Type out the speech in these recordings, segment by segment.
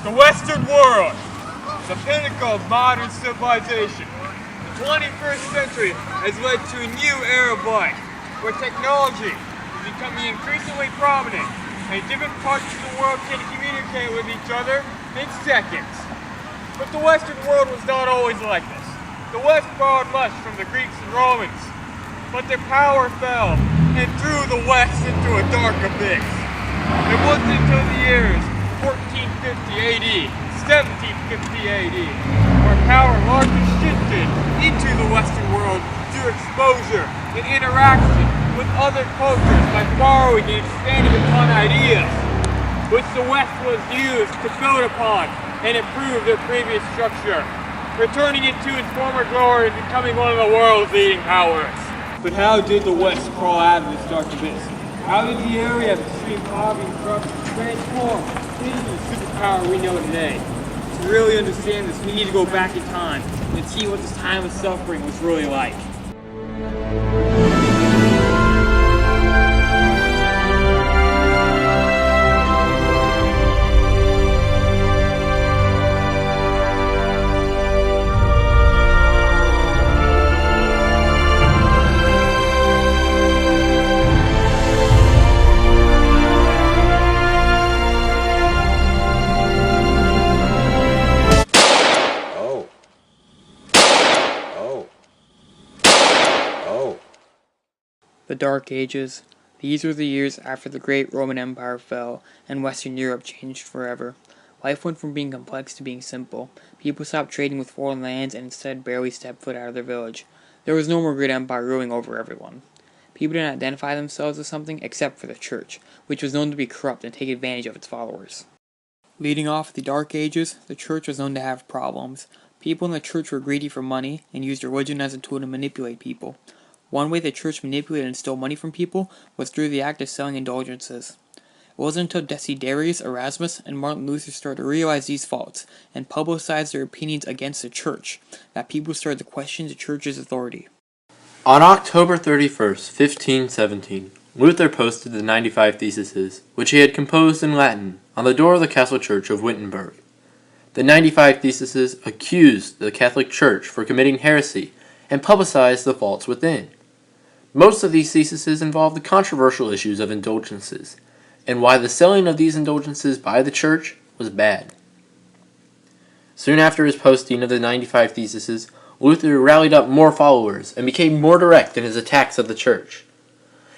The Western world, the pinnacle of modern civilization. The 21st century has led to a new era of life, where technology is becoming increasingly prominent, and different parts of the world can communicate with each other in seconds. But the Western world was not always like this. The West borrowed much from the Greeks and Romans, but their power fell and threw the West into a dark abyss. It wasn't until the years 1450 AD, 1750 AD, where power largely shifted into the Western world through exposure and interaction with other cultures by borrowing and expanding upon ideas, which the West was used to build upon and improve their previous structure, returning it to its former glory and becoming one of the world's leading powers. But how did the West crawl out of this dark abyss? How did the area of extreme poverty and corruption transform into the superpower we know today? To really understand this, we need to go back in time and see what this time of suffering was really like. The Dark Ages. These were the years after the great Roman Empire fell and Western Europe changed forever. Life went from being complex to being simple. People stopped trading with foreign lands and instead barely stepped foot out of their village. There was no more great empire ruling over everyone. People didn't identify themselves as something except for the church, which was known to be corrupt and take advantage of its followers. Leading off the Dark Ages, the church was known to have problems. People in the church were greedy for money and used religion as a tool to manipulate people. One way the church manipulated and stole money from people was through the act of selling indulgences. It wasn't until Desiderius, Erasmus, and Martin Luther started to realize these faults and publicize their opinions against the church that people started to question the church's authority. On October 31st, 1517, Luther posted the 95 Theses, which he had composed in Latin, on the door of the Castle Church of Wittenberg. The 95 Theses accused the Catholic Church for committing heresy and publicized the faults within. Most of these theses involved the controversial issues of indulgences, and why the selling of these indulgences by the church was bad. Soon after his posting of the 95 Theses, Luther rallied up more followers and became more direct in his attacks of the church.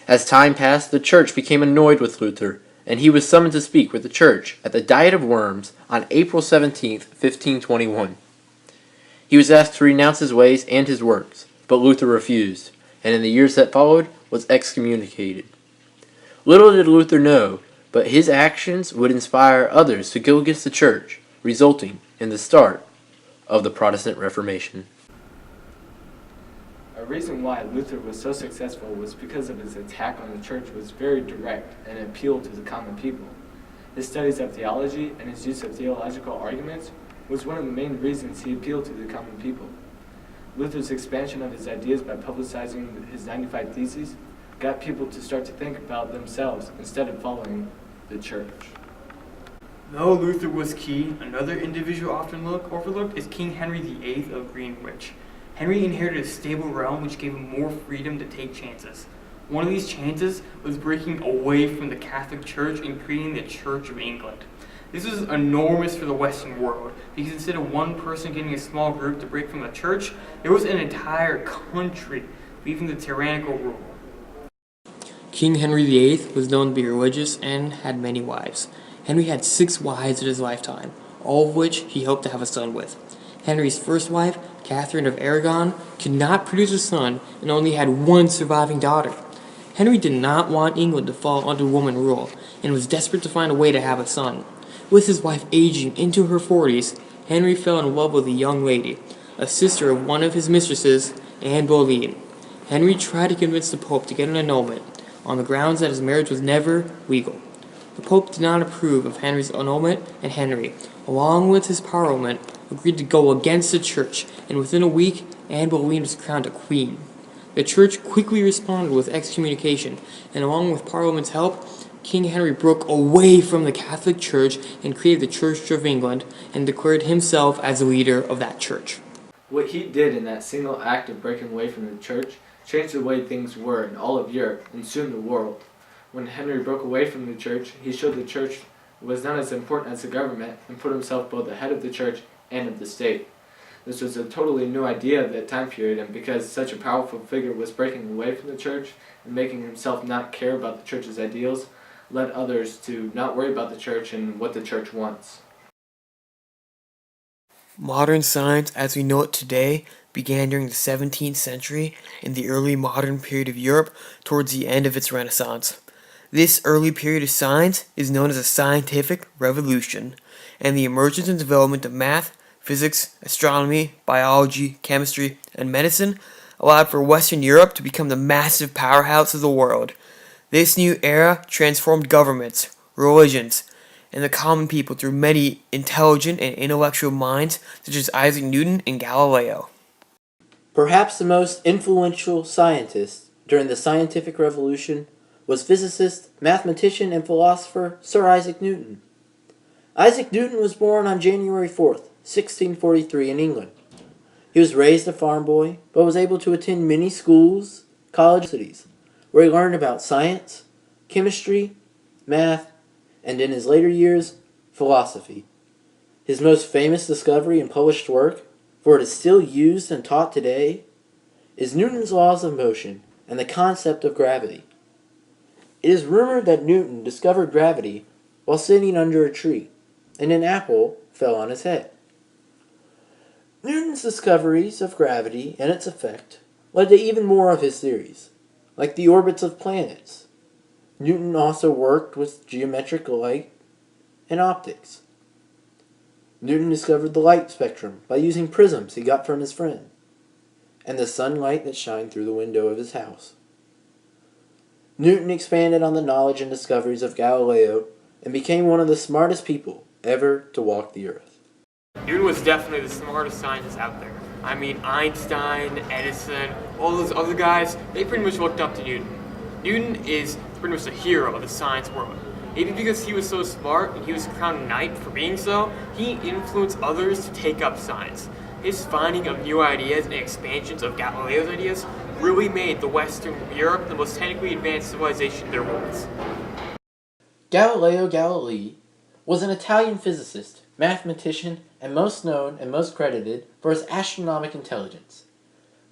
As time passed, the church became annoyed with Luther, and he was summoned to speak with the church at the Diet of Worms on April 17, 1521. He was asked to renounce his ways and his works, but Luther refused, and in the years that followed was excommunicated. Little did Luther know, but his actions would inspire others to go against the church, resulting in the start of the Protestant Reformation. A reason why Luther was so successful was because of his attack on the church was very direct and appealed to the common people. His studies of theology and his use of theological arguments was one of the main reasons he appealed to the common people. Luther's expansion of his ideas by publicizing his 95 Theses got people to start to think about themselves instead of following the church. Though Luther was key, another individual often overlooked is King Henry VIII of Greenwich. Henry inherited a stable realm which gave him more freedom to take chances. One of these chances was breaking away from the Catholic Church and creating the Church of England. This was enormous for the Western world, because instead of one person getting a small group to break from the church, there was an entire country leaving the tyrannical rule. King Henry VIII was known to be religious and had many wives. Henry had 6 wives in his lifetime, all of which he hoped to have a son with. Henry's first wife, Catherine of Aragon, could not produce a son and only had one surviving daughter. Henry did not want England to fall under woman rule and was desperate to find a way to have a son. With his wife aging into her 40s, Henry fell in love with a young lady, a sister of one of his mistresses, Anne Boleyn. Henry tried to convince the Pope to get an annulment, on the grounds that his marriage was never legal. The Pope did not approve of Henry's annulment, and Henry, along with his Parliament, agreed to go against the Church, and within a week, Anne Boleyn was crowned a queen. The Church quickly responded with excommunication, and along with Parliament's help, King Henry broke away from the Catholic Church and created the Church of England and declared himself as the leader of that church. What he did in that single act of breaking away from the church changed the way things were in all of Europe and soon the world. When Henry broke away from the church, he showed the church was not as important as the government and put himself both ahead of the church and of the state. This was a totally new idea of that time period, and because such a powerful figure was breaking away from the church and making himself not care about the church's ideals, led others to not worry about the church and what the church wants. Modern science as we know it today began during the 17th century in the early modern period of Europe towards the end of its Renaissance. This early period of science is known as a scientific revolution, and the emergence and development of math, physics, astronomy, biology, chemistry, and medicine allowed for Western Europe to become the massive powerhouse of the world. This new era transformed governments, religions, and the common people through many intelligent and intellectual minds such as Isaac Newton and Galileo. Perhaps the most influential scientist during the scientific revolution was physicist, mathematician, and philosopher Sir Isaac Newton. Isaac Newton was born on January 4th, 1643 in England. He was raised a farm boy, but was able to attend many schools, colleges, where he learned about science, chemistry, math, and in his later years, philosophy. His most famous discovery and published work, for it is still used and taught today, is Newton's laws of motion and the concept of gravity. It is rumored that Newton discovered gravity while sitting under a tree, and an apple fell on his head. Newton's discoveries of gravity and its effect led to even more of his theories, like the orbits of planets. Newton also worked with geometric light and optics. Newton discovered the light spectrum by using prisms he got from his friend, and the sunlight that shined through the window of his house. Newton expanded on the knowledge and discoveries of Galileo and became one of the smartest people ever to walk the earth. Newton was definitely the smartest scientist out there. I mean, Einstein, Edison, all those other guys, they pretty much looked up to Newton. Newton is pretty much the hero of the science world. Maybe because he was so smart and he was crowned a knight for being so, he influenced others to take up science. His finding of new ideas and expansions of Galileo's ideas really made the Western Europe the most technically advanced civilization there was. Galileo Galilei was an Italian physicist, mathematician, and most known and most credited for his astronomical intelligence.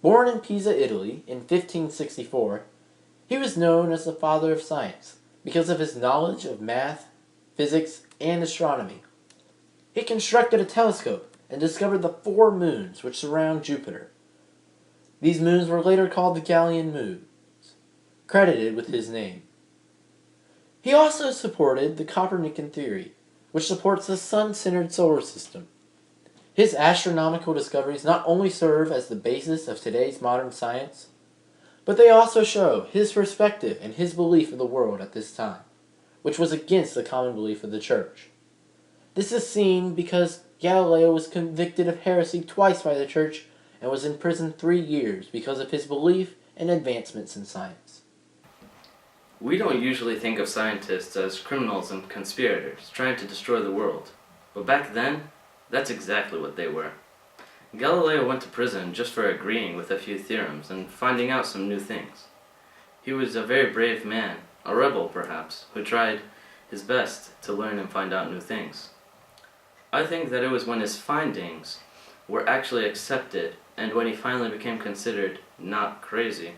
Born in Pisa, Italy in 1564, he was known as the father of science because of his knowledge of math, physics, and astronomy. He constructed a telescope and discovered the 4 moons which surround Jupiter. These moons were later called the Galilean moons, credited with his name. He also supported the Copernican theory, which supports the sun-centered solar system. His astronomical discoveries not only serve as the basis of today's modern science, but they also show his perspective and his belief of the world at this time, which was against the common belief of the church. This is seen because Galileo was convicted of heresy twice by the church and was imprisoned 3 years because of his belief and advancements in science. We don't usually think of scientists as criminals and conspirators trying to destroy the world, but back then, that's exactly what they were. Galileo went to prison just for agreeing with a few theorems and finding out some new things. He was a very brave man, a rebel perhaps, who tried his best to learn and find out new things. I think that it was when his findings were actually accepted and when he finally became considered not crazy,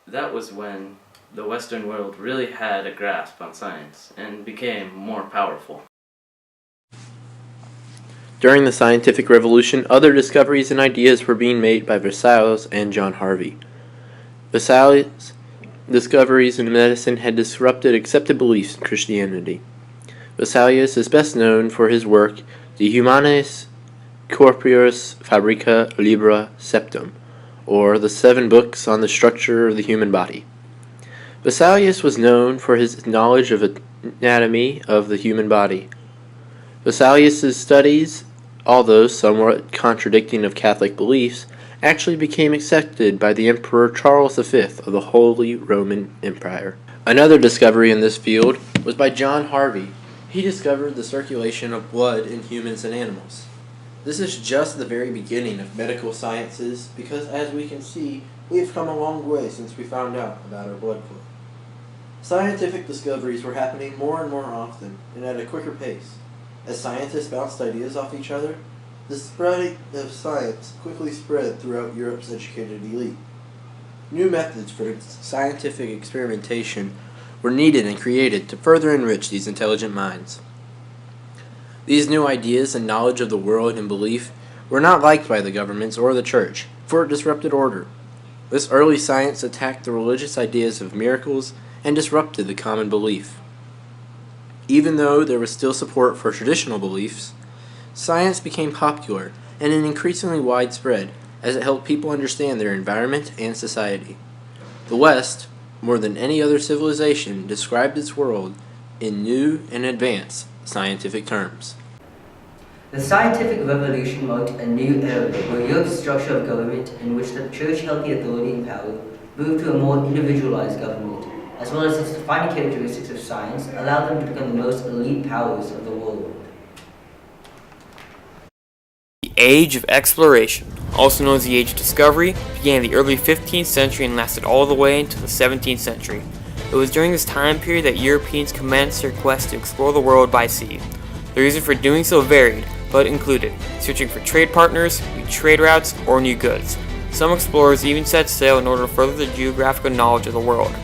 that was when the Western world really had a grasp on science and became more powerful. During the scientific revolution, other discoveries and ideas were being made by Vesalius and John Harvey. Vesalius' discoveries in medicine had disrupted accepted beliefs in Christianity. Vesalius is best known for his work De Humanis Corporis Fabrica Libra Septum, or the 7 books on the structure of the human body. Vesalius was known for his knowledge of anatomy of the human body. Vesalius' studies, although somewhat contradicting of Catholic beliefs, actually became accepted by the Emperor Charles V of the Holy Roman Empire. Another discovery in this field was by John Harvey. He discovered the circulation of blood in humans and animals. This is just the very beginning of medical sciences because, as we can see, we've come a long way since we found out about our blood flow. Scientific discoveries were happening more and more often and at a quicker pace. As scientists bounced ideas off each other, the spreading of science quickly spread throughout Europe's educated elite. New methods for scientific experimentation were needed and created to further enrich these intelligent minds. These new ideas and knowledge of the world and belief were not liked by the governments or the church, for it disrupted order. This early science attacked the religious ideas of miracles and disrupted the common belief. Even though there was still support for traditional beliefs, science became popular and increasingly widespread as it helped people understand their environment and society. The West, more than any other civilization, described its world in new and advanced scientific terms. The scientific revolution marked a new era where Europe's structure of government, in which the church held the authority and power, moved to a more individualized government, as well as its defining characteristics of science allowed them to become the most elite powers of the world. The Age of Exploration, also known as the Age of Discovery, began in the early 15th century and lasted all the way into the 17th century. It was during this time period that Europeans commenced their quest to explore the world by sea. The reason for doing so varied, but included searching for trade partners, new trade routes, or new goods. Some explorers even set sail in order to further the geographical knowledge of the world.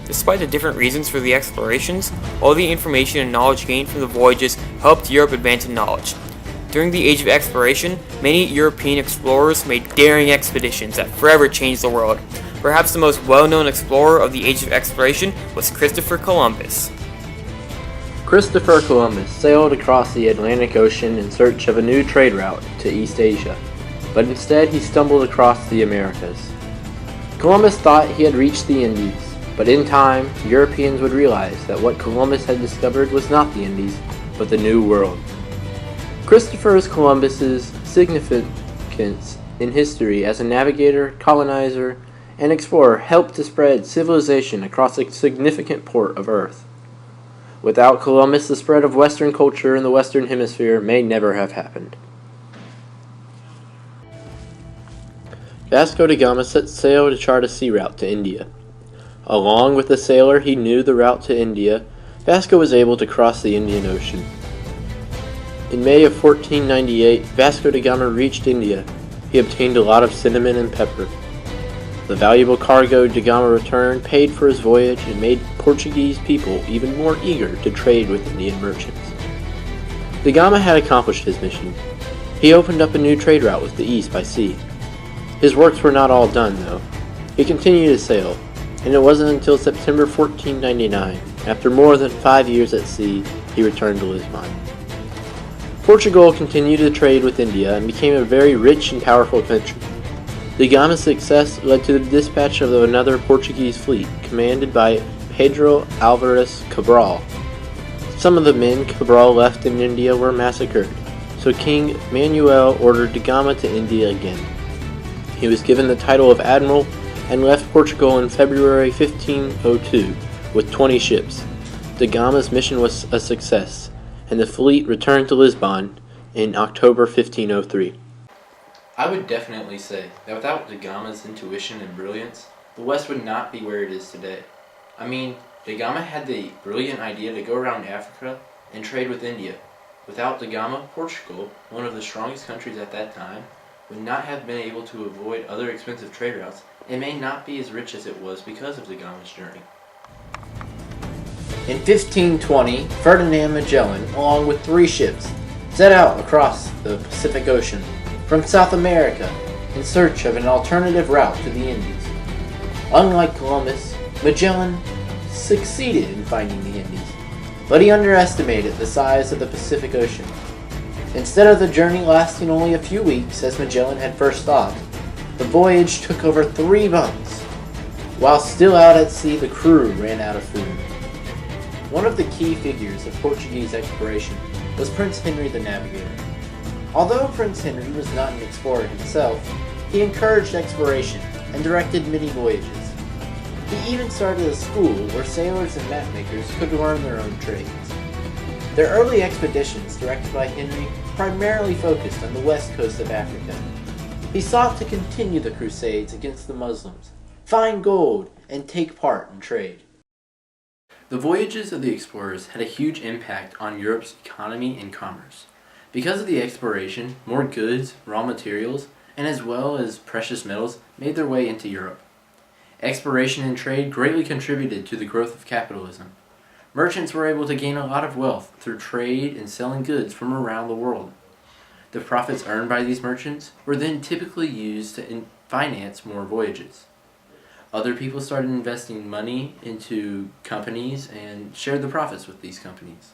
Despite the different reasons for the explorations, all the information and knowledge gained from the voyages helped Europe advance in knowledge. During the Age of Exploration, many European explorers made daring expeditions that forever changed the world. Perhaps the most well-known explorer of the Age of Exploration was Christopher Columbus. Christopher Columbus sailed across the Atlantic Ocean in search of a new trade route to East Asia, but instead he stumbled across the Americas. Columbus thought he had reached the Indies, but in time, Europeans would realize that what Columbus had discovered was not the Indies, but the New World. Christopher Columbus's significance in history as a navigator, colonizer, and explorer helped to spread civilization across a significant port of Earth. Without Columbus, the spread of Western culture in the Western Hemisphere may never have happened. Vasco da Gama set sail to chart a sea route to India. Along with the sailor he knew the route to India, Vasco was able to cross the Indian Ocean. In May of 1498, Vasco da Gama reached India. He obtained a lot of cinnamon and pepper. The valuable cargo da Gama returned paid for his voyage and made Portuguese people even more eager to trade with Indian merchants. Da Gama had accomplished his mission. He opened up a new trade route with the East by sea. His works were not all done, though. He continued to sail, and it wasn't until September 1499, after more than 5 years at sea, he returned to Lisbon. Portugal continued to trade with India and became a very rich and powerful country. Da Gama's success led to the dispatch of another Portuguese fleet, commanded by Pedro Álvares Cabral. Some of the men Cabral left in India were massacred, so King Manuel ordered da Gama to India again. He was given the title of Admiral and left Portugal in February 1502 with 20 ships. Da Gama's mission was a success, and the fleet returned to Lisbon in October 1503. I would definitely say that without da Gama's intuition and brilliance, the West would not be where it is today. I mean, da Gama had the brilliant idea to go around Africa and trade with India. Without da Gama, Portugal, one of the strongest countries at that time, would not have been able to avoid other expensive trade routes and may not be as rich as it was because of da Gama's journey. In 1520, Ferdinand Magellan, along with 3 ships, set out across the Pacific Ocean from South America in search of an alternative route to the Indies. Unlike Columbus, Magellan succeeded in finding the Indies, but he underestimated the size of the Pacific Ocean. Instead of the journey lasting only a few weeks, as Magellan had first thought, the voyage took over 3 months. While still out at sea, the crew ran out of food. One of the key figures of Portuguese exploration was Prince Henry the Navigator. Although Prince Henry was not an explorer himself, he encouraged exploration and directed many voyages. He even started a school where sailors and mapmakers could learn their own trades. Their early expeditions, directed by Henry, primarily focused on the west coast of Africa. He sought to continue the crusades against the Muslims, find gold, and take part in trade. The voyages of the explorers had a huge impact on Europe's economy and commerce. Because of the exploration, more goods, raw materials, and as well as precious metals made their way into Europe. Exploration and trade greatly contributed to the growth of capitalism. Merchants were able to gain a lot of wealth through trade and selling goods from around the world. The profits earned by these merchants were then typically used to finance more voyages. Other people started investing money into companies and shared the profits with these companies.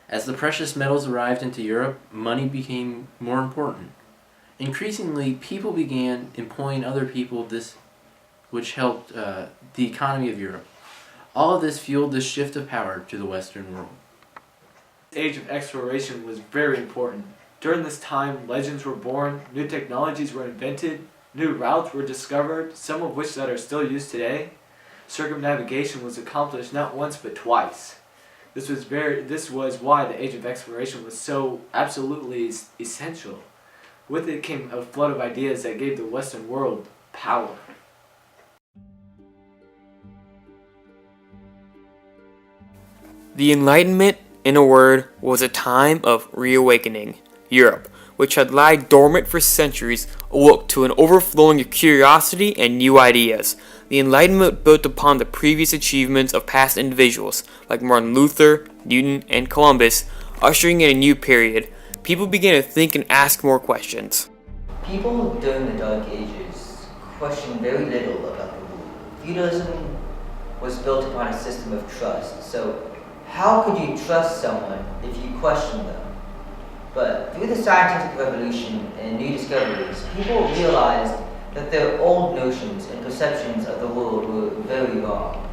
As the precious metals arrived into Europe, money became more important. Increasingly, people began employing other people, which helped the economy of Europe. All of this fueled the shift of power to the Western world. The age of exploration was very important. During this time, legends were born, new technologies were invented, new routes were discovered, some of which that are still used today. Circumnavigation was accomplished not once but twice. This was why the age of exploration was so absolutely essential. With it came a flood of ideas that gave the Western world power. The Enlightenment, in a word, was a time of reawakening. Europe, which had laid dormant for centuries, awoke to an overflowing of curiosity and new ideas. The Enlightenment built upon the previous achievements of past individuals, like Martin Luther, Newton, and Columbus, ushering in a new period. People began to think and ask more questions. People during the Dark Ages questioned very little about the world. Feudalism was built upon a system of trust, so how could you trust someone if you questioned them? But through the scientific revolution and new discoveries, people realized that their old notions and perceptions of the world were very wrong.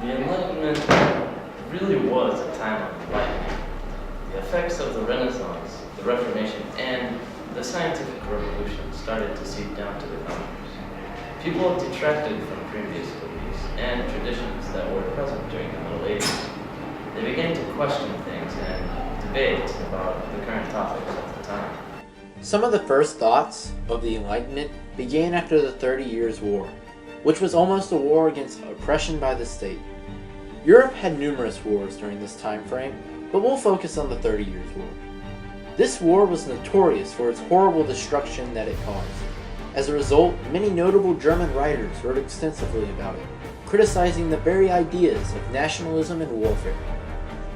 The Enlightenment really was a time of enlightenment. The effects of the Renaissance, the Reformation, and the scientific revolution started to seep down to the commons. People detracted from previous beliefs and traditions that were present during the Middle Ages. They began to question things and debate about the current topics of the time. Some of the first thoughts of the Enlightenment began after the 30 Years' War, which was almost a war against oppression by the state. Europe had numerous wars during this time frame, but we'll focus on the 30 Years' War. This war was notorious for its horrible destruction that it caused. As a result, many notable German writers wrote extensively about it, criticizing the very ideas of nationalism and warfare.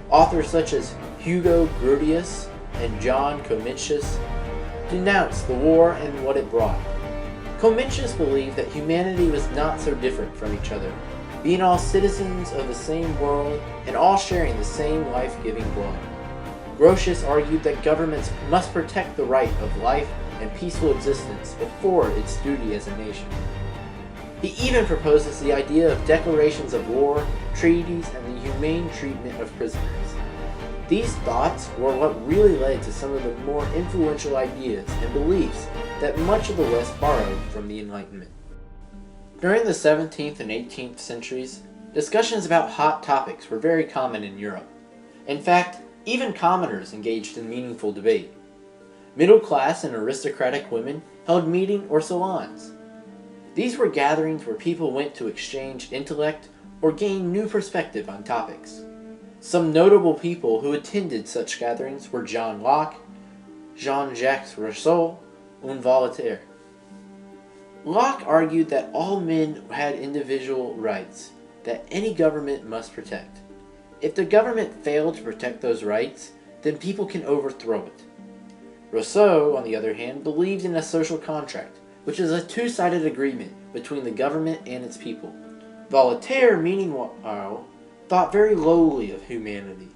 Authors such as Hugo Grotius and John Comenius denounced the war and what it brought. Comenius believed that humanity was not so different from each other, being all citizens of the same world and all sharing the same life-giving blood. Grotius argued that governments must protect the right of life and peaceful existence before its duty as a nation. He even proposes the idea of declarations of war, treaties, and the humane treatment of prisoners. These thoughts were what really led to some of the more influential ideas and beliefs that much of the West borrowed from the Enlightenment. During the 17th and 18th centuries, discussions about hot topics were very common in Europe. In fact, even commoners engaged in meaningful debate. Middle-class and aristocratic women held meeting or salons. These were gatherings where people went to exchange intellect or gain new perspective on topics. Some notable people who attended such gatherings were John Locke, Jean-Jacques Rousseau, and Voltaire. Locke argued that all men had individual rights that any government must protect. If the government failed to protect those rights, then people can overthrow it. Rousseau, on the other hand, believed in a social contract, which is a two-sided agreement between the government and its people. Voltaire, meanwhile, thought very lowly of humanity.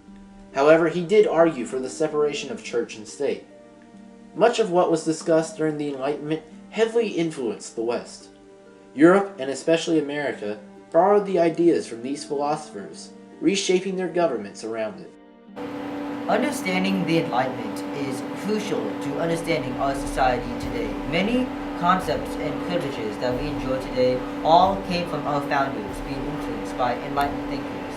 However, he did argue for the separation of church and state. Much of what was discussed during the Enlightenment heavily influenced the West. Europe, and especially America, borrowed the ideas from these philosophers, reshaping their governments around it. Understanding the Enlightenment is crucial to understanding our society today. Many concepts and privileges that we enjoy today all came from our founders being influenced by enlightened thinkers.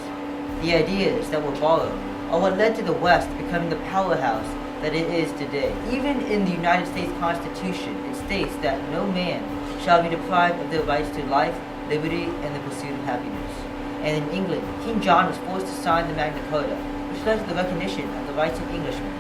The ideas that were borrowed are what led to the West becoming the powerhouse that it is today. Even in the United States Constitution, it states that no man shall be deprived of their rights to life, liberty, and the pursuit of happiness. And in England, King John was forced to sign the Magna Carta, which led to the recognition of the rights of Englishmen.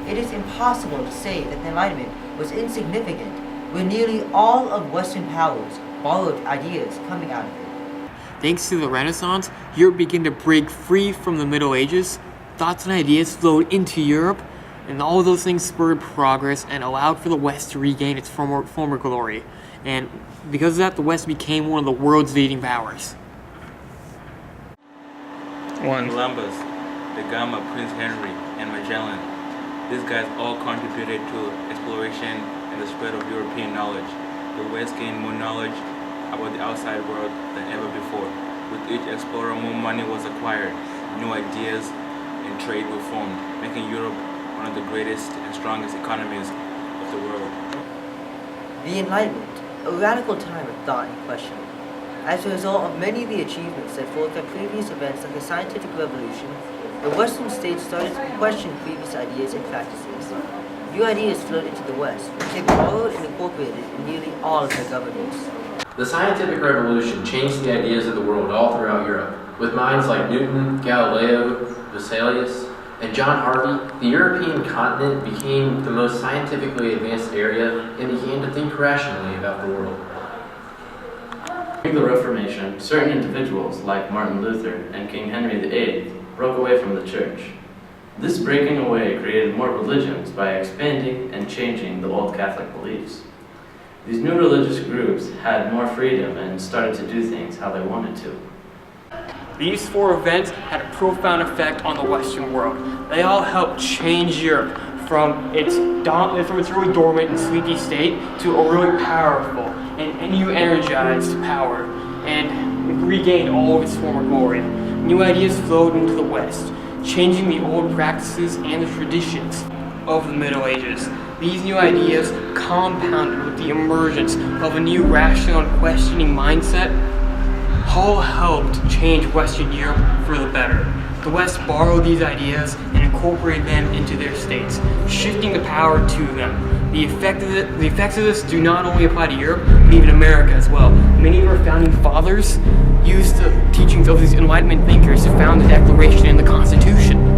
It is impossible to say that the Enlightenment was insignificant, when nearly all of Western powers borrowed ideas coming out of it. Thanks to the Renaissance, Europe began to break free from the Middle Ages. Thoughts and ideas flowed into Europe, and all of those things spurred progress and allowed for the West to regain its former glory. And because of that, the West became one of the world's leading powers. Columbus, da Gama, Prince Henry, and Magellan. These guys all contributed to exploration and the spread of European knowledge. The West gained more knowledge about the outside world than ever before. With each explorer, more money was acquired, new ideas and trade were formed, making Europe one of the greatest and strongest economies of the world. The Enlightenment, a radical time of thought and questioning. As a result of many of the achievements set forth by previous events like the scientific revolution, the Western states started to question previous ideas and practices. New ideas flowed into the West, which they borrowed and incorporated in nearly all of their governments. The scientific revolution changed the ideas of the world all throughout Europe. With minds like Newton, Galileo, Vesalius, and John Harvey, the European continent became the most scientifically advanced area and began to think rationally about the world. During the Reformation, certain individuals like Martin Luther and King Henry VIII broke away from the church. This breaking away created more religions by expanding and changing the old Catholic beliefs. These new religious groups had more freedom and started to do things how they wanted to. These four events had a profound effect on the Western world. They all helped change Europe from its really dormant and sleepy state to a really powerful and new energized power, and it regained all of its former glory. New ideas flowed into the West, changing the old practices and the traditions of the Middle Ages. These new ideas, compounded with the emergence of a new rational and questioning mindset, all helped change Western Europe for the better. The West borrowed these ideas and incorporated them into their states, shifting the power to them. The effects of this do not only apply to Europe, but even America as well. Many of our founding fathers used the teachings of these Enlightenment thinkers to found the Declaration and the Constitution.